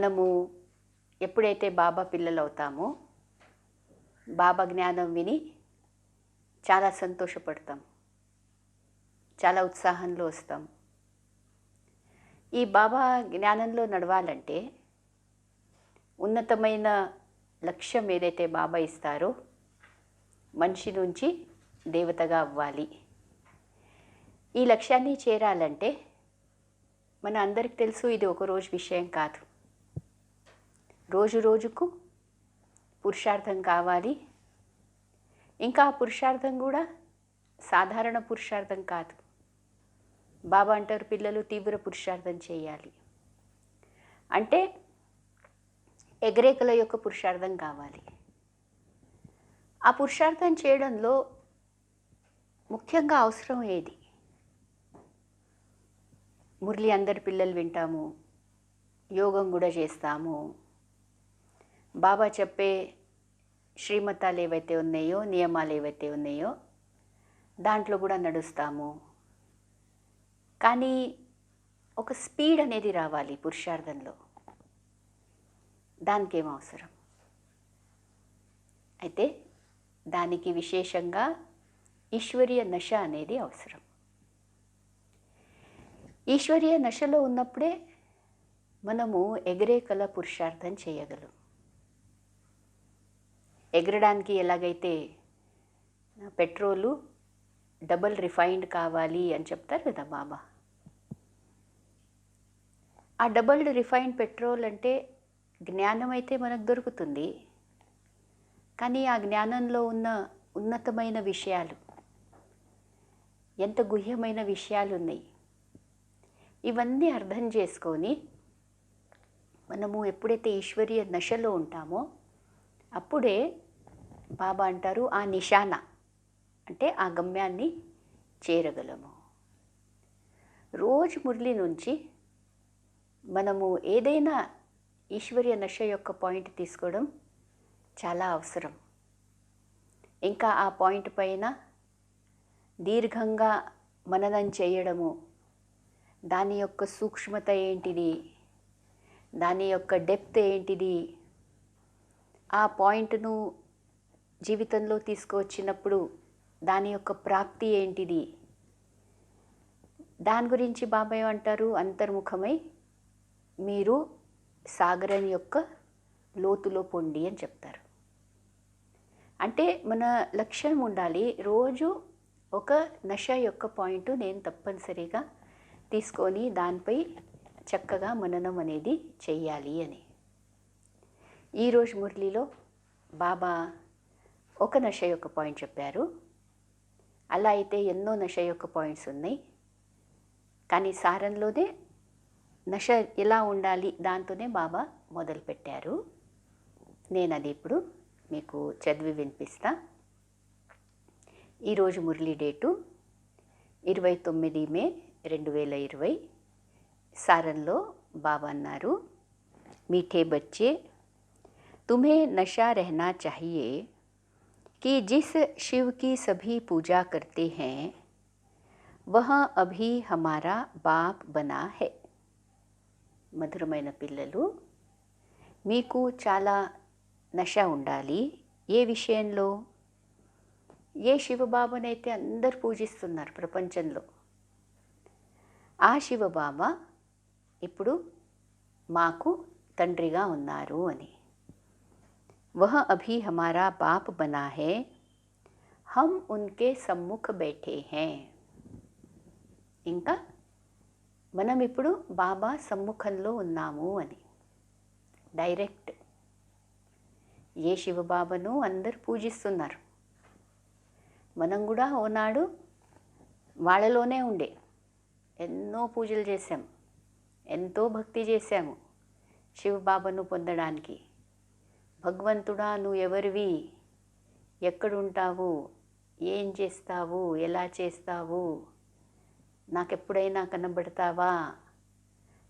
మనము ఎప్పుడైతే బాబా పిల్లలు అవుతామో బాబా జ్ఞానం విని చాలా సంతోషపడతాం, చాలా ఉత్సాహంలో వస్తాం. ఈ బాబా జ్ఞానంలో నడవాలంటే ఉన్నతమైన లక్ష్యం ఏదైతే బాబా ఇస్తారో మనిషి నుంచి దేవతగా అవ్వాలి. ఈ లక్ష్యాన్ని చేరాలంటే మన అందరికి తెలుసు, ఇది ఒకరోజు విషయం కాదు. రోజు రోజుకు పురుషార్థం కావాలి. ఇంకా ఆ పురుషార్థం కూడా సాధారణ పురుషార్థం కాదు. బాబా అంటారు పిల్లలు తీవ్ర పురుషార్థం చేయాలి అంటే ఎగరేకల యొక్క పురుషార్థం కావాలి. ఆ పురుషార్థం చేయడంలో ముఖ్యంగా అవసరం ఏది? మురళి అందరి పిల్లలు వింటాము, యోగం కూడా చేస్తాము, బాబా చెప్పే శ్రీమతాలు ఏవైతే ఉన్నాయో, నియమాలు ఏవైతే ఉన్నాయో దాంట్లో కూడా నడుస్తాము. కానీ ఒక స్పీడ్ అనేది రావాలి పురుషార్థంలో. దానికి ఏం అవసరం? అయితే దానికి విశేషంగా ఈశ్వరీయ నశ అనేది అవసరం. ఈశ్వరీయ నశలో ఉన్నప్పుడే మనము ఎగరేకల పురుషార్థం చేయగలం. ఎగరడానికి ఎలాగైతే పెట్రోలు డబుల్ రిఫైన్డ్ కావాలి అని చెప్తారు కదా బాబా, ఆ డబుల్ రిఫైన్డ్ పెట్రోల్ అంటే జ్ఞానం అయితే మనకు దొరుకుతుంది. కానీ ఆ జ్ఞానంలో ఉన్న ఉన్నతమైన విషయాలు, ఎంత గుహ్యమైన విషయాలు ఉన్నాయి, ఇవన్నీ అర్థం చేసుకొని మనము ఎప్పుడైతే ఈశ్వరీయ నశలో ఉంటామో అప్పుడే బాబా అంటారు ఆ నిశాన అంటే ఆ గమ్యాన్ని చేరగలము. రోజు మురళి నుంచి మనము ఏదైనా ఈశ్వరీయ నశ యొక్క పాయింట్ తీసుకోవడం చాలా అవసరం. ఇంకా ఆ పాయింట్ పైన దీర్ఘంగా మననం చేయడము, దాని యొక్క సూక్ష్మత ఏంటిది, దాని యొక్క డెప్త్ ఏంటిది, ఆ పాయింట్ను జీవితంలో తీసుకువచ్చినప్పుడు దాని యొక్క ప్రాప్తి ఏంటిది, దాని గురించి బాబా ఏమంటారు? అంతర్ముఖమై మీరు సాగరం యొక్క లోతులో పొండి అని చెప్తారు. అంటే మన లక్ష్యం ఉండాలి, రోజు ఒక నశ యొక్క పాయింట్ నేను తప్పనిసరిగా తీసుకొని దానిపై చక్కగా మననం అనేది చెయ్యాలి అని. ఈరోజు మురళిలో బాబా ఒక నశ యొక్క పాయింట్ చెప్పారు. అలా అయితే ఎన్నో నశ యొక్క పాయింట్స్ ఉన్నాయి. కానీ సారంలోనే నశ ఎలా ఉండాలి దాంతోనే బాబా మొదలుపెట్టారు. నేను అది ఇప్పుడు మీకు చదివి వినిపిస్తా. ఈరోజు మురళి డేటు 29 మే 2020. సారంలో బాబా అన్నారు, मीठे बच्चे, तुम्हें नशा रहना चाहिए कि जिस शिव की सभी पूजा करते हैं वह अभी हमारा बाप बना है. మధురమైన పిల్లలు, మీకు చాలా నశ ఉండాలి. ఏ విషయంలో? ఏ శివబాబానైతే అందరు పూజిస్తున్నారు ప్రపంచంలో, ఆ శివబాబా ఇప్పుడు మాకు తండ్రిగా ఉన్నారు అని. वह अभी हमारा बाप बना है, हम उनके सम्मुख बैठे हैं. ఇంకా మనం ఇప్పుడు బాబా సమ్ముఖంలో ఉన్నాము అని. డైరెక్ట్ ఏ శివబాబాను అందరు పూజిస్తున్నారు, మనం కూడా ఓనాడు వాళ్ళలోనే ఉండే ఎన్నో పూజలు చేశాం, ఎంతో భక్తి చేశాము శివబాబాను పొందడానికి. భగవంతుడా నువ్వు ఎవరివి, ఎక్కడుంటావు, ఏం చేస్తావు, ఎలా చేస్తావు, నాకెప్పుడైనా కనబడతావా,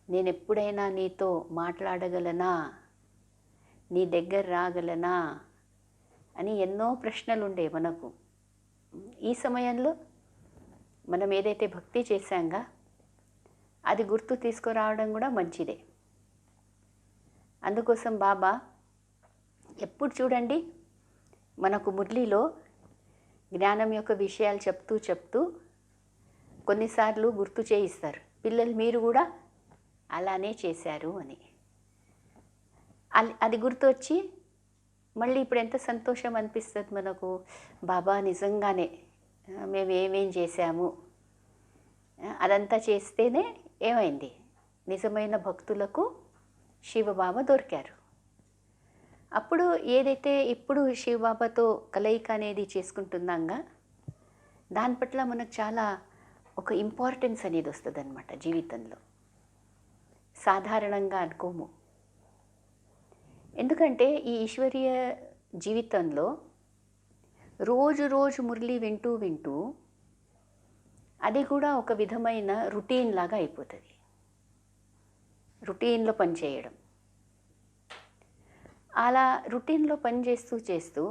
నేను ఎప్పుడైనా నీతో మాట్లాడగలనా, నీ దగ్గర రాగలనా అని ఎన్నో ప్రశ్నలు ఉండే మనకు. ఈ సమయంలో మనం ఏదైతే భక్తి చేశాంగా అది గుర్తు తీసుకురావడం కూడా మంచిదే. అందుకోసం బాబా ఎప్పుడు చూడండి మనకు మురళిలో జ్ఞానం యొక్క విషయాలు చెప్తూ చెప్తూ కొన్నిసార్లు గుర్తు చేయిస్తారు, పిల్లలు మీరు కూడా అలానే చేశారు అని. అది గుర్తొచ్చి మళ్ళీ ఇప్పుడు ఎంత సంతోషం అనిపిస్తుంది మనకు, బాబా నిజంగానే మేము ఏమేం చేశాము, అదంతా చేస్తేనే ఏమైంది, నిజమైన భక్తులకు శివబాబా దొరికారు. అప్పుడు ఏదైతే ఇప్పుడు శివబాబాతో కలయిక అనేది చేసుకుంటున్నాగా దాని పట్ల మనకు చాలా ఒక ఇంపార్టెన్స్ అనేది వస్తుంది అన్నమాట జీవితంలో. సాధారణంగా అనుకోము, ఎందుకంటే ఈ ఈశ్వరీయ జీవితంలో రోజు రోజు మురళి వింటూ వింటూ అది కూడా ఒక విధమైన రొటీన్ లాగా అయిపోతుంది. రొటీన్లో పనిచేయడం, అలా రొటీన్లో పనిచేస్తూ చేస్తూ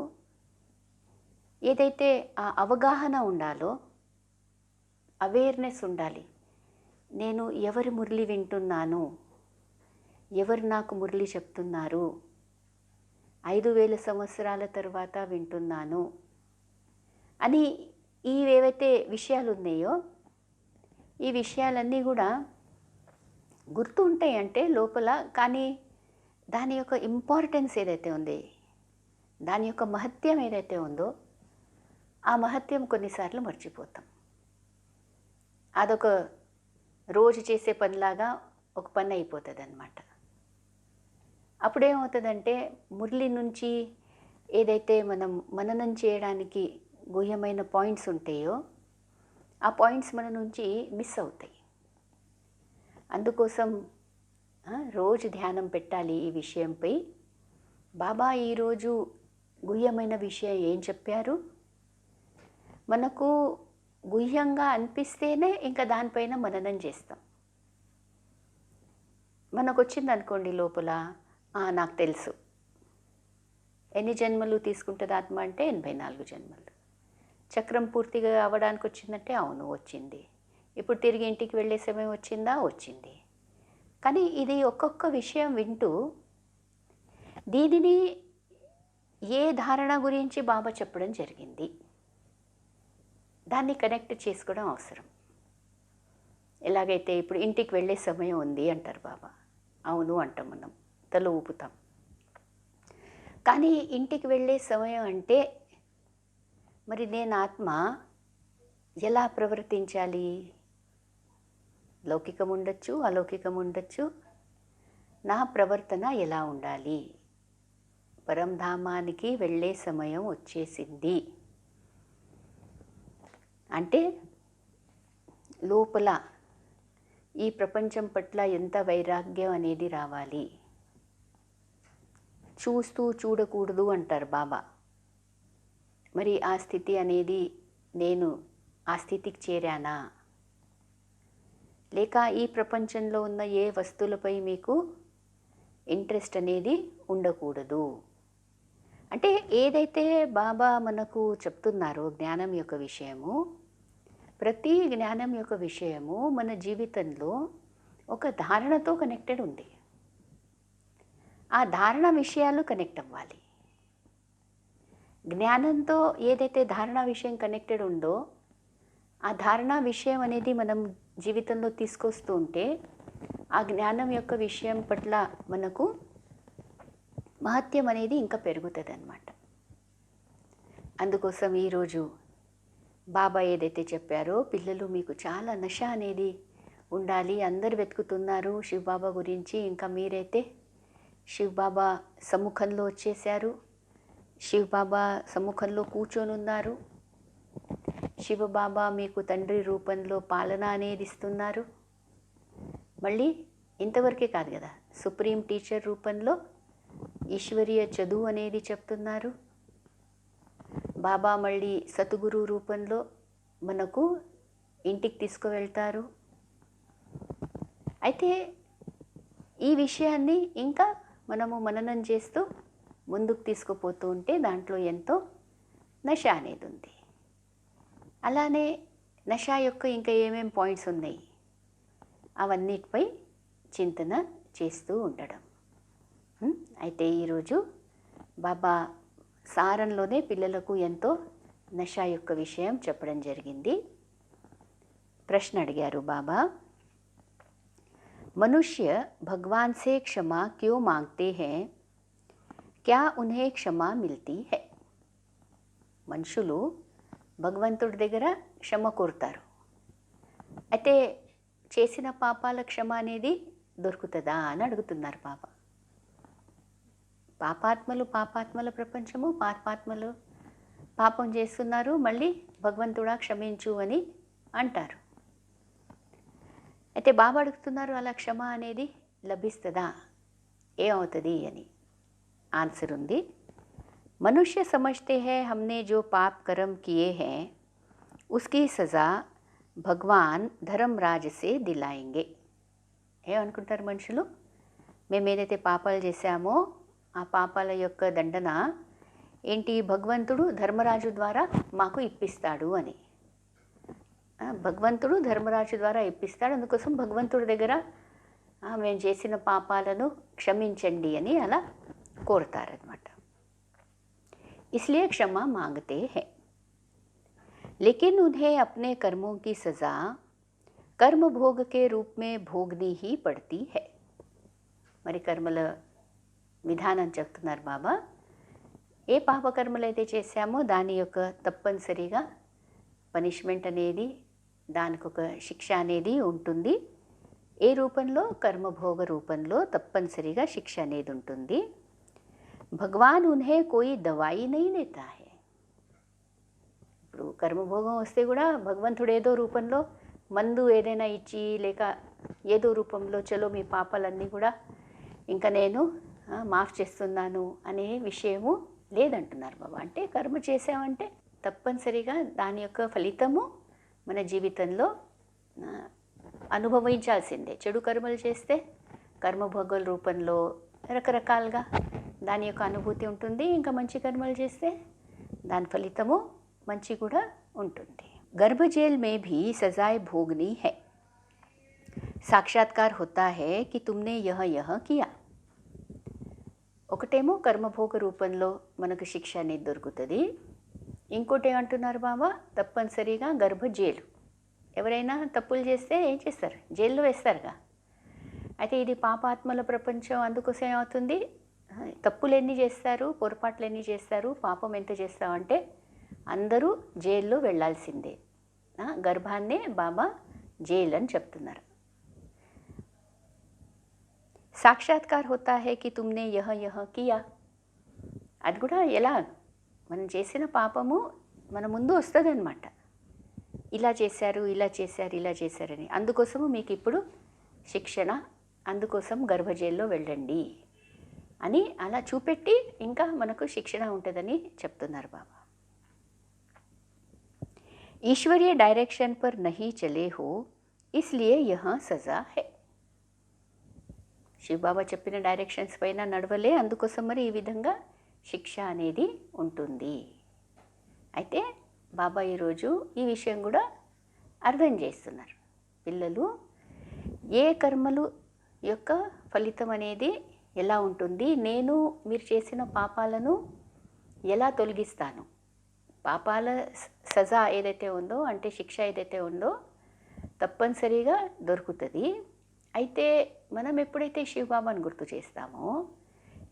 ఏదైతే ఆ అవగాహన ఉండాలో, అవేర్నెస్ ఉండాలి. నేను ఎవరి మురళి వింటున్నాను, ఎవరు నాకు మురళి చెప్తున్నారు, 5000 సంవత్సరాల తర్వాత వింటున్నాను అని ఏవైతే విషయాలు ఉన్నాయో ఈ విషయాలన్నీ కూడా గుర్తు ఉంటాయి అంటే లోపల. కానీ దాని యొక్క ఇంపార్టెన్స్ ఏదైతే ఉంది, దాని యొక్క మహత్యం ఏదైతే ఉందో ఆ మహత్యం కొన్నిసార్లు మర్చిపోతాం. అదొక రోజు చేసే పనిలాగా ఒక పని అయిపోతుంది అన్నమాట. అప్పుడేమవుతుందంటే మురళి నుంచి ఏదైతే మనం మననం చేయడానికి గుహ్యమైన పాయింట్స్ ఉంటాయో ఆ పాయింట్స్ మన నుంచి మిస్ అవుతాయి. అందుకోసం రోజు ధ్యానం పెట్టాలి ఈ విషయంపై. బాబా ఈరోజు గుహ్యమైన విషయం ఏం చెప్పారు, మనకు గుహ్యంగా అనిపిస్తేనే ఇంకా దానిపైన మననం చేస్తాం. మనకు వచ్చింది అనుకోండి లోపల, నాకు తెలుసు ఎన్ని జన్మలు తీసుకుంటుంది ఆత్మ అంటే 84 జన్మలు. చక్రం పూర్తిగా అవ్వడానికి వచ్చిందంటే అవును వచ్చింది. ఇప్పుడు తిరిగి ఇంటికి వెళ్ళే సమయం వచ్చిందా, వచ్చింది. కానీ ఇది ఒక్కొక్క విషయం వింటూ దీనిని ఏ ధారణ గురించి బాబా చెప్పడం జరిగింది దాన్ని కనెక్ట్ చేసుకోవడం అవసరం. ఎలాగైతే ఇప్పుడు ఇంటికి వెళ్ళే సమయం ఉంది అంటారు బాబా, అవును అంటాం, మనం తల ఊపుతాం. కానీ ఇంటికి వెళ్ళే సమయం అంటే మరి నేను ఆత్మ ఎలా ప్రవర్తించాలి? లౌకికం ఉండొచ్చు, అలౌకికం ఉండొచ్చు. నా ప్రవర్తన ఎలా ఉండాలి? పరంధామానికి వెళ్ళే సమయం వచ్చేసింది అంటే లోపల ఈ ప్రపంచం పట్ల ఎంత వైరాగ్యం అనేది రావాలి. చూస్తూ చూడకూడదు అంటారు బాబా. మరి ఆ స్థితి అనేది నేను ఆ స్థితికి చేరానా? లేక ఈ ప్రపంచంలో ఉన్న ఏ వస్తువులపై మీకు ఇంట్రెస్ట్ అనేది ఉండకూడదు. అంటే ఏదైతే బాబా మనకు చెప్తున్నారో జ్ఞానం యొక్క విషయము, ప్రతి జ్ఞానం యొక్క విషయము మన జీవితంలో ఒక ధారణతో కనెక్టెడ్ ఉంది. ఆ ధారణ విషయాలు కనెక్ట్ అవ్వాలి. జ్ఞానంతో ఏదైతే ధారణ విషయం కనెక్టెడ్ ఉందో ఆ ధారణ విషయం అనేది మనం జీవితంలో తీసుకొస్తూ ఉంటే ఆ జ్ఞానం యొక్క విషయం పట్ల మనకు మహత్యం అనేది ఇంకా పెరుగుతుంది అన్నమాట. అందుకోసం ఈరోజు బాబా ఏదైతే చెప్పారో, పిల్లలు మీకు చాలా నశ అనేది ఉండాలి, అందరు వెతుకుతున్నారు శివబాబా గురించి, ఇంకా మీరైతే శివబాబా సమ్ముఖంలో వచ్చేసారు, శివబాబా సమ్ముఖంలో కూర్చొని ఉన్నారు, శివబాబా మీకు తండ్రి రూపంలో పాలన అనేది ఇస్తున్నారు. మళ్ళీ ఇంతవరకే కాదు కదా, సుప్రీం టీచర్ రూపంలో ఈశ్వరీయ చదువు అనేది చెప్తున్నారు. బాబా మళ్ళీ సద్గురు రూపంలో మనకు ఇంటికి తీసుకువెళ్తారు. అయితే ఈ విషయాన్ని ఇంకా మనము మననం చేస్తూ ముందుకు తీసుకుపోతూ ఉంటే దాంట్లో ఎంతో నశ అనేది ఉంది. అలానే నశ యొక్క ఇంకా ఏమేం పాయింట్స్ ఉన్నాయి అవన్నిటిపై చింతన చేస్తూ ఉండడం. అయితే ఈరోజు బాబా సారంలోనే పిల్లలకు ఎంతో నష యొక్క విషయం చెప్పడం జరిగింది. ప్రశ్న అడిగారు బాబా, मनुष्य भगवान से क्षमा क्यों मांगते हैं, क्या उन्हें क्षमा मिलती है? మనుషులు భగవంతుడి దగ్గర క్షమ కోరుతారు. అయితే చేసిన పాపాల క్షమ అనేది దొరుకుతుందా అని అడుగుతున్నారు బాబా. పాపాత్మల ప్రపంచము, పాపాత్మలు పాపం చేస్తున్నారు, మళ్ళీ భగవంతుడా క్షమించు అని అంటారు. అయితే బాబా అడుగుతున్నారు, అలా క్షమ అనేది లభిస్తుందా, ఏమవుతుంది అని. ఆన్సర్ ఉంది. मनुष्य समझते हैं हमने जो पाप कर्म किए हैं उसकी सज़ा भगवान धर्मराज से दिलाएंगे. ఏమనుకుంటారు మనుషులు, మేము ఏదైతే పాపాలు చేశామో ఆ పాపాల యొక్క దండన ఏంటి, భగవంతుడు ధర్మరాజు ద్వారా మాకు ఇప్పిస్తాడు అని. భగవంతుడు ధర్మరాజు ద్వారా ఇప్పిస్తాడు, అందుకోసం భగవంతుడి దగ్గర మేము చేసిన పాపాలను క్షమించండి అని అలా కోరుతారనమాట. इसलिए क्षमा मांगते हैं, लेकिन उन्हें अपने कर्मों की सज़ा कर्म भोग के रूप में भोगनी ही पड़ती है. మరి కర్మల విధానం చెప్తున్నారు బాబా. ఏ పాపకర్మలు అయితే చేశామో దాని యొక్క తప్పనిసరిగా పనిష్మెంట్ అనేది, దానికి ఒక శిక్ష అనేది ఉంటుంది. ఏ రూపంలో? కర్మభోగ రూపంలో తప్పనిసరిగా శిక్ష అనేది ఉంటుంది. భగవాన్ ఉన్హే కోయి దవాయి నహీ దేతా హై. ఇప్పుడు కర్మభోగం వస్తే కూడా భగవంతుడు ఏదో రూపంలో మందు ఏదైనా ఇచ్చి, లేక ఏదో రూపంలో చలో మీ పాపాలన్నీ కూడా ఇంకా నేను మాఫ్ చేస్తున్నాను అనే విషయము లేదంటున్నారు బాబా. అంటే కర్మ చేసామంటే తప్పనిసరిగా దాని యొక్క ఫలితము మన జీవితంలో అనుభవించాల్సిందే. చెడు కర్మలు చేస్తే కర్మభోగల రూపంలో రకరకాలుగా దాని యొక్క అనుభూతి ఉంటుంది. ఇంకా మంచి కర్మలు చేస్తే దాని ఫలితము మంచి కూడా ఉంటుంది. गर्भ जेल में भी सजाएं भोगनी है. साक्षात्कार होता है कि तुमने यह यह किया. ఒకటేమో కర్మభోగ రూపంలో మనకు శిక్ష అనేది దొరుకుతుంది. ఇంకోటి ఏమంటున్నారు బాబా, తప్పనిసరిగా గర్భ జైలు. ఎవరైనా తప్పులు చేస్తే ఏం చేస్తారు? జైల్లో వేస్తారుగా. అయితే ఇది పాపాత్మల ప్రపంచం, అందుకోసం ఏమవుతుంది, తప్పులు ఎన్ని చేస్తారు, పొరపాట్లు ఎన్ని చేస్తారు, పాపం ఎంత చేస్తామంటే అందరూ జైల్లో వెళ్ళాల్సిందే. గర్భాన్నే బాబా జైలు అని చెప్తున్నారు. సాక్షాత్కార్ హోతా హై కి తుమ్నే యహ యహ కియా. అది కూడా ఎలా, మనం చేసిన పాపము మన ముందు వస్తుంది అనమాట. ఇలా చేశారు, ఇలా చేశారు, ఇలా చేశారని. అందుకోసము మీకు ఇప్పుడు శిక్షణ, అందుకోసం గర్భజైల్లో వెళ్ళండి అని అలా చూపెట్టి ఇంకా మనకు శిక్షణ ఉంటుందని చెప్తున్నారు బాబా. ఈశ్వరీయ డైరెక్షన్ పర్ నహీ చలే హో ఇస్లియే యహా సజా హై. శివబాబా చెప్పిన డైరెక్షన్స్ పైన నడవలే, అందుకోసం మరి ఈ విధంగా శిక్ష అనేది ఉంటుంది. అయితే బాబా ఈరోజు ఈ విషయం కూడా అర్థం చేస్తున్నారు. పిల్లలు ఏ కర్మలు యొక్క ఫలితం అనేది ఎలా ఉంటుంది, నేను మీరు చేసిన పాపాలను ఎలా తొలగిస్తాను, పాపాల సజా ఏదైతే ఉందో అంటే శిక్ష ఏదైతే ఉందో తప్పనిసరిగా దొరుకుతుంది. అయితే మనం ఎప్పుడైతే శివబాబాను గుర్తు చేస్తామో,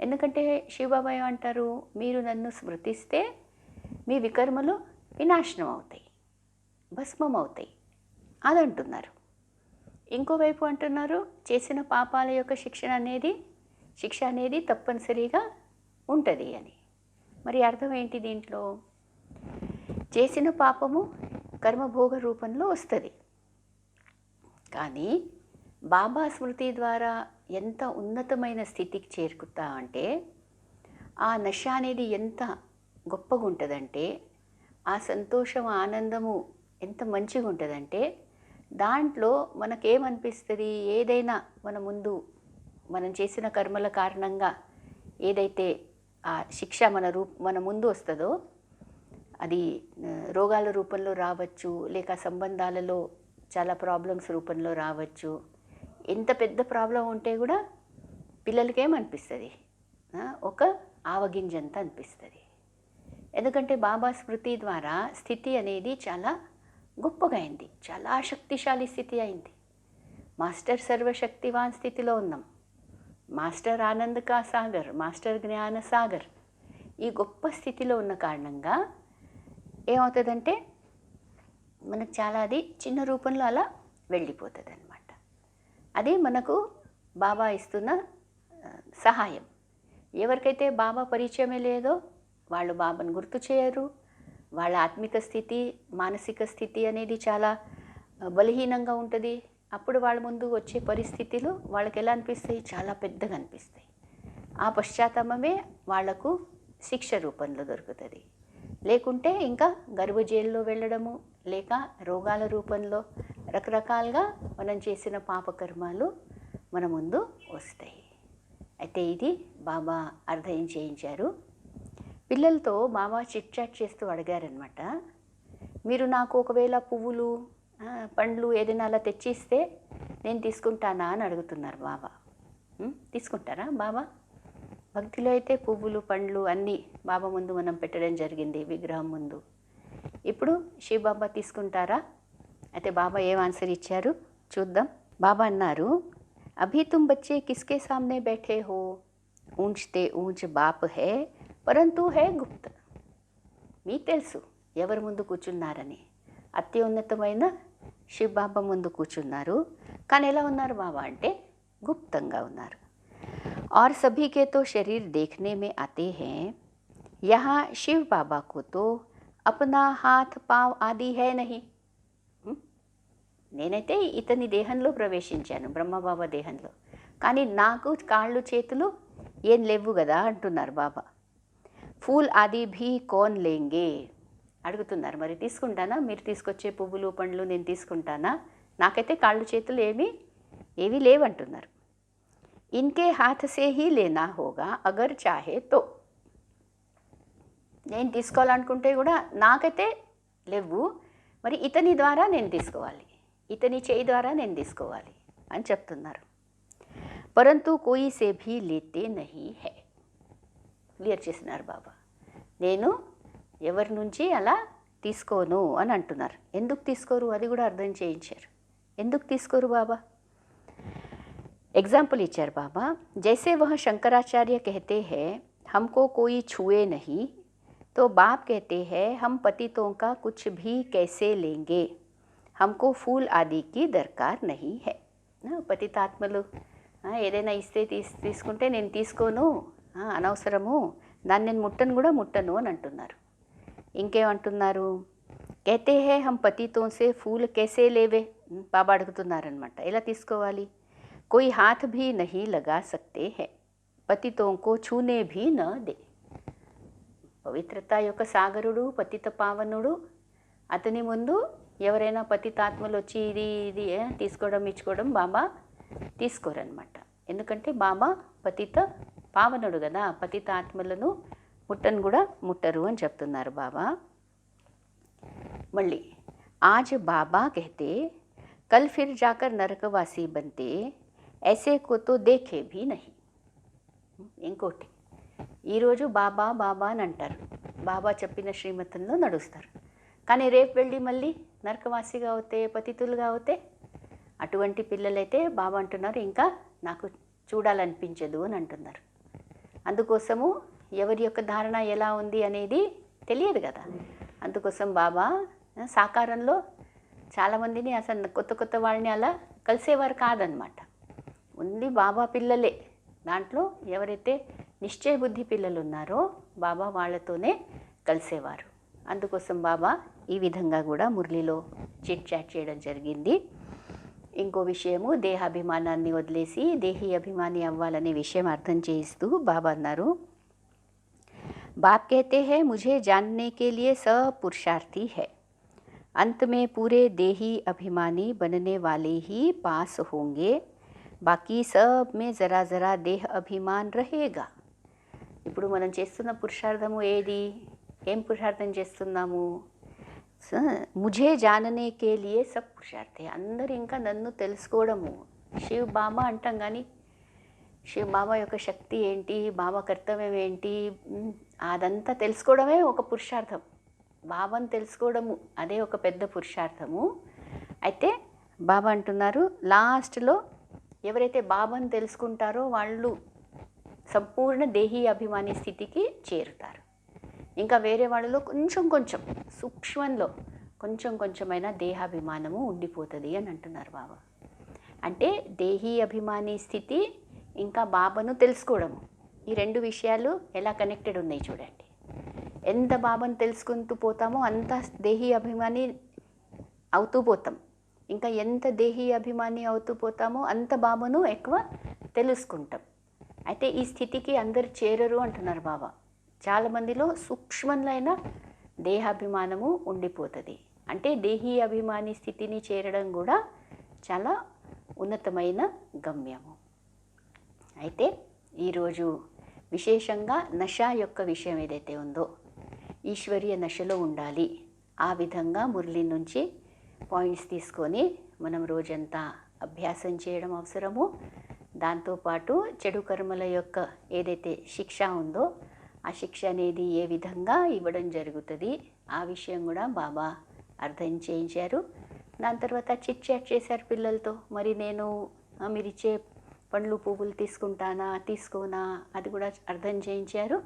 ఎందుకంటే శివబాబా ఏమంటారు, మీరు నన్ను స్మృతిస్తే మీ వికర్మలు వినాశనం అవుతాయి, భస్మం అవుతాయి అది అంటున్నారు. ఇంకోవైపు అంటున్నారు, చేసిన పాపాల యొక్క శిక్ష అనేది తప్పనిసరిగా ఉంటుంది అని. మరి అర్థం ఏంటి దీంట్లో? చేసిన పాపము కర్మభోగ రూపంలో వస్తుంది, కానీ బాబా స్మృతి ద్వారా ఎంత ఉన్నతమైన స్థితికి చేరుకుతా అంటే ఆ నశ అనేది ఎంత గొప్పగా ఉంటుందంటే, ఆ సంతోషం ఆనందము ఎంత మంచిగా ఉంటుందంటే, దాంట్లో మనకేమనిపిస్తుంది, ఏదైనా మన ముందు మనం చేసిన కర్మల కారణంగా ఏదైతే ఆ శిక్ష మన ముందు వస్తుందో, అది రోగాల రూపంలో రావచ్చు, లేక సంబంధాలలో చాలా ప్రాబ్లమ్స్ రూపంలో రావచ్చు. ఎంత పెద్ద ప్రాబ్లం ఉంటే కూడా పిల్లలకేమనిపిస్తుంది, ఒక ఆవగింజంత అనిపిస్తుంది. ఎందుకంటే బాబా స్మృతి ద్వారా స్థితి అనేది చాలా గొప్పగా అయింది, చాలా శక్తిశాలి స్థితి అయింది. మాస్టర్ సర్వశక్తివాన్ స్థితిలో ఉన్నాం. మాస్టర్ ఆనంద్ కా సాగర్, మాస్టర్ జ్ఞాన సాగర్, ఈ గొప్ప స్థితిలో ఉన్న కారణంగా ఏమవుతుందంటే మనకు చాలా అది చిన్న రూపంలో అలా వెళ్ళిపోతుంది అన్నమాట. అది మనకు బాబా ఇస్తున్న సహాయం. ఎవరికైతే బాబా పరిచయమే లేదో వాళ్ళు బాబాను గుర్తు చేయరు. వాళ్ళ ఆత్మిక స్థితి, మానసిక స్థితి అనేది చాలా బలహీనంగా ఉంటుంది. అప్పుడు వాళ్ళ ముందు వచ్చే పరిస్థితులు వాళ్ళకి ఎలా అనిపిస్తాయి? చాలా పెద్దగా అనిపిస్తాయి. ఆ పశ్చాత్తాపమే వాళ్లకు శిక్ష రూపంలో దొరుకుతుంది. లేకుంటే ఇంకా గర్భజైల్లో వెళ్ళడము, లేక రోగాల రూపంలో రకరకాలుగా మనం చేసిన పాపకర్మాలు మన ముందు వస్తాయి. అయితే ఇది బాబా అర్థం చేయించారు. పిల్లలతో బాబా చిట్ చాట్ చేస్తూ అడిగారనమాట, మీరు నాకు ఒకవేళ పువ్వులు పండ్లు ఏదైనా అలా తెచ్చిస్తే నేను తీసుకుంటానా అని అడుగుతున్నారు బాబా. తీసుకుంటారా బాబా? భక్తిలో అయితే పువ్వులు పండ్లు అన్నీ బాబా ముందు మనం పెట్టడం జరిగింది, విగ్రహం ముందు. ఇప్పుడు శివ్ బాబా తీసుకుంటారా? అయితే బాబా ఏం ఆన్సర్ ఇచ్చారు చూద్దాం. బాబా అన్నారు, అభి తుమ్ బచ్చే కిస్కే సామ్నే బైఠే హో, ఊంచ్తే ఊంచ్ బాప్ హే పరంతు హే గుప్త. మీకు తెలుసు ఎవరి ముందు కూర్చున్నారని. అత్యున్నతమైన శివ్ బాబా ముందు కూర్చున్నారు. కానీ ఎలా ఉన్నారు బాబా అంటే గుప్తంగా ఉన్నారు. और सभी के तो शरीर देखने में आते हैं, यहाँ शिव बाबा को तो अपना हाथ पाँव आदि है नहीं. నేనైతే ఇతని దేహంలో ప్రవేశించాను, బ్రహ్మబాబా దేహంలో, కానీ నాకు కాళ్ళు చేతులు ఏం లేవు కదా అంటున్నారు బాబా. ఫూల్ ఆది భీ కోన్ లేంగే అడుగుతున్నారు. మరి తీసుకుంటానా? మీరు తీసుకొచ్చే పువ్వులు పండ్లు నేను తీసుకుంటానా? నాకైతే కాళ్ళు చేతులు ఏవి లేవంటున్నారు. ఇన్కే హాత్ సే హీ లేనా హోగా అగర్ చాహే తో. నేను తీసుకోవాలనుకుంటే కూడా నాకైతే లేవు, మరి ఇతని ద్వారా నేను తీసుకోవాలి, ఇతని చేయి ద్వారా నేను తీసుకోవాలి అని చెప్తున్నారు. పరంతు కోయి సే భీ లేతే నహీ హై. క్లియర్ చేసినారు బాబా. నేను ఎవరి నుంచి అలా తీసుకోను అని అంటున్నారు. ఎందుకు తీసుకోరు అది కూడా అర్థం చేయించారు. ఎందుకు తీసుకోరు బాబా? एग्जाम्पल इच्छार बाबा, जैसे वह शंकराचार्य कहते हैं हमको कोई छुए नहीं, तो बाप कहते हैं हम पतितों का कुछ भी कैसे लेंगे, हमको फूल आदि की दरकार नहीं है. పతితాత్మలు ఏదైనా ఇస్తే తీసుకుంటే నేను తీసుకోను, అనవసరము, దాన్ని నేను ముట్టను కూడా ముట్టను అని అంటున్నారు. ఇంకేమంటున్నారు? कहते हैं हम पतितों से फूल कैसे लेवे. బాబా అడుగుతున్నారనమాట, ఎలా తీసుకోవాలి? कोई हाथ भी नहीं लगा सकते हैं, पतितों को छूने भी न दे. పవిత్రత యొక్క సాగరుడు, పతిత పావనుడు, అతని ముందు ఎవరైనా పతితాత్మలు వచ్చి ఇది తీసుకోవడం ఇచ్చుకోవడం బాబా తీసుకోరనమాట. ఎందుకంటే బాబా పతిత పావనుడు కదా, పతితాత్మలను ముట్టను కూడా ముట్టరు అని చెప్తున్నారు బాబా. మళ్ళీ ఆజ్ బాబా कहते कल फिर जाकर नरकवासी बनते, ऐसे को तो देखे भी नहीं. ఇంకోటి, ఈరోజు బాబా బాబా అని అంటారు, బాబా చెప్పిన శ్రీమతంలో నడుస్తారు, కానీ రేపు వెళ్ళి మళ్ళీ నరకవాసిగా అవుతే, పతితులుగా అవుతే, అటువంటి పిల్లలైతే బాబా అంటున్నారు ఇంకా నాకు చూడాలనిపించదు అని అంటున్నారు. అందుకోసము ఎవరి యొక్క ధారణ ఎలా ఉంది అనేది తెలియదు కదా. అందుకోసం బాబా సాకారంలో చాలామందిని అసలు కొత్త వాళ్ళని అలా కలిసేవారు కాదనమాట. ఓన్లీ బాబా పిల్లలే. దాంట్లో ఎవరైతే నిశ్చయ బుద్ధి పిల్లలు ఉన్నారో బాబా వాళ్ళతోనే కలిసేవారు. అందుకోసం బాబా ఈ విధంగా కూడా మురళిలో చిట్ చాట్ చేయడం జరిగింది. ఇంకో విషయము, దేహాభిమానాన్ని వదిలేసి దేహీ అభిమాని అవ్వాలనే విషయం అర్థం చేయిస్తూ బాబా అన్నారు, बाप कहते हैं मुझे जानने के लिए सब पुरुषार्थी है, अंत में पूरे देही अभिमानी बनने वाले ही पास होंगे, बाकी सब में ज़रा ज़रा देह अभिमान रहेगा. ఇప్పుడు మనం చేస్తున్న పురుషార్థము ఏది? ఏం పురుషార్థం చేస్తున్నాము? ముझे जानने के लिए सब పురుషార్థే. అందరూ ఇంకా నన్ను తెలుసుకోవడము. శివ్ బాబా అంటాం కానీ బాబా యొక్క శక్తి ఏంటి, బాబా కర్తవ్యం ఏంటి, అదంతా తెలుసుకోవడమే ఒక పురుషార్థం. బాబాను తెలుసుకోవడము అదే ఒక పెద్ద పురుషార్థము. అయితే బాబా అంటున్నారు, లాస్ట్లో ఎవరైతే బాబాను తెలుసుకుంటారో వాళ్ళు సంపూర్ణ దేహీ అభిమాని స్థితికి చేరుతారు. ఇంకా వేరే వాళ్ళలో కొంచెం కొంచెం సూక్ష్మంలో కొంచెం కొంచెమైనా దేహాభిమానము ఉండిపోతుంది అని అంటున్నారు బాబా. అంటే దేహీ అభిమాని స్థితి ఇంకా బాబాను తెలుసుకోవడము, ఈ రెండు విషయాలు ఎలా కనెక్టెడ్ ఉన్నాయి చూడండి. ఎంత బాబాను తెలుసుకుంటూ పోతామో అంత దేహీ అభిమాని అవుతూ పోతాం. ఇంకా ఎంత దేహీ అభిమాని అవుతూ పోతామో అంత బాబాను ఎక్కువ తెలుసుకుంటాం. అయితే ఈ స్థితికి అందరు చేరరు అంటున్నారు బాబా. చాలామందిలో సూక్ష్మంలైన దేహాభిమానము ఉండిపోతుంది. అంటే దేహీ అభిమాని స్థితిని చేరడం కూడా చాలా ఉన్నతమైన గమ్యము. అయితే ఈరోజు విశేషంగా నశ యొక్క విషయం ఏదైతే ఉందో, ఈశ్వరీయ నశలో ఉండాలి. ఆ విధంగా మురళి నుంచి పాయింట్స్ తీసుకొని మనం రోజంతా అభ్యాసం చేయడం అవసరము. దాంతోపాటు చెడు కర్మల యొక్క ఏదైతే శిక్ష ఉందో ఆ శిక్ష అనేది ఏ విధంగా ఇవ్వడం జరుగుతుంది ఆ విషయం కూడా బాబా అర్థం చేయించారు. దాని తర్వాత చిట్ చాట్ చేశారు పిల్లలతో. మరి నేను మీరిచ్చే పండ్లు పువ్వులు తీసుకుంటానా తీసుకోనా అది కూడా అర్థం చేయించారు.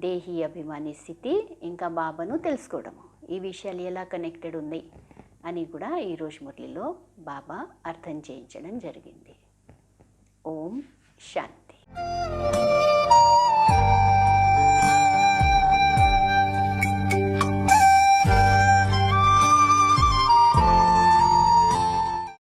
దేహీ అభిమాని స్థితి ఇంకా బాబాను తెలుసుకోవడము, ఈ విషయాలు ఎలా కనెక్టెడ్ ఉన్నాయి అని కూడా ఈరోజు మురళిలో బాబా అర్థం చేయించడం జరిగింది. ఓం శాంతి.